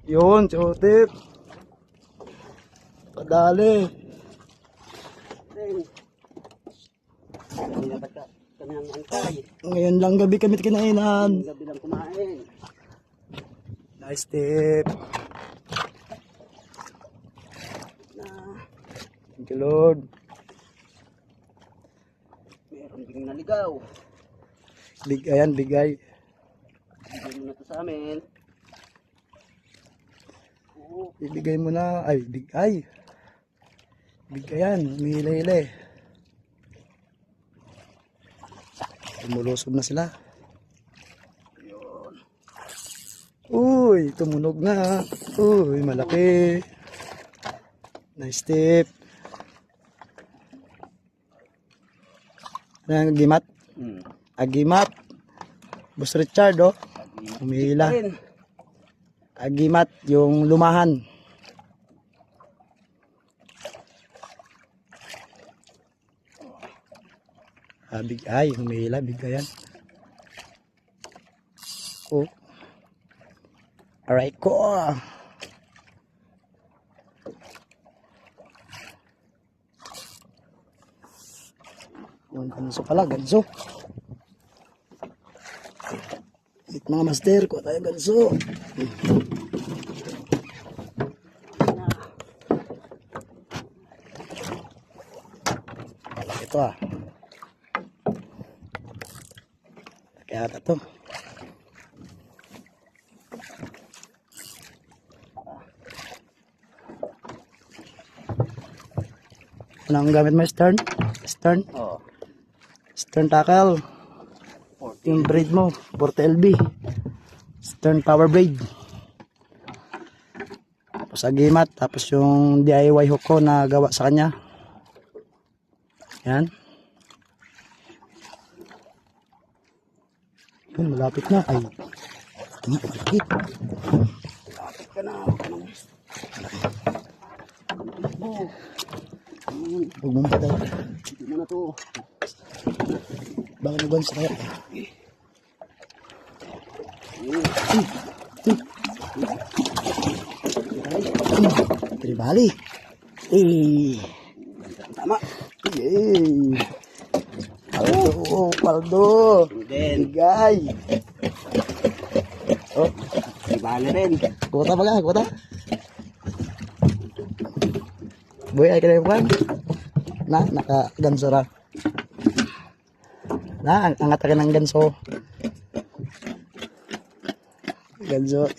Yun, chotip. Kadali. Hindi dapat kami ng antay. Ngayon lang gabi kami kinainan. Gabi lang kumain. Nice tip. Thank you, Lord. Meron ding naligaw. Ayan, bigay. Bigyan mo na to sa amin. Oo. Ibigay mo na. Ay, bigay. Bigayan, humihila-hila eh. Tumulusog na sila. Yun. Uy, tumunog na. Uy, malaki. Nice tip. Ano yung agimat? Agimat. Boss Richard, oh. Humihila. Agimat, yung lumahan. Ay, humihila, bigayan. Oh. Alright ko. Yung ganso pala, ganso. Ito mga master, kuha tayo ganso. Ito ah. Kaya ata to. Anong gamit mo? Stern? Stern? Oo. Stern tackle. Yung braid mo, 40LB. Stern power braid. Tapos agimat. Tapos yung DIY hook ko na gawa sa kanya. Yan. Yun, malapit na. Ay, ito nga, malapit. Lapit ka na. Huwag mong patay. Hindi mo na to. Baka naguan sa kaya. Tribali. Tama. Yay. Oh, paldo. Bigay. Oh, Ibali rin. kuta pa ka, kuta. Boy, ay ka na yung kwan. Na, naka-gansora. Na, angat ka ng ganso. Ganso,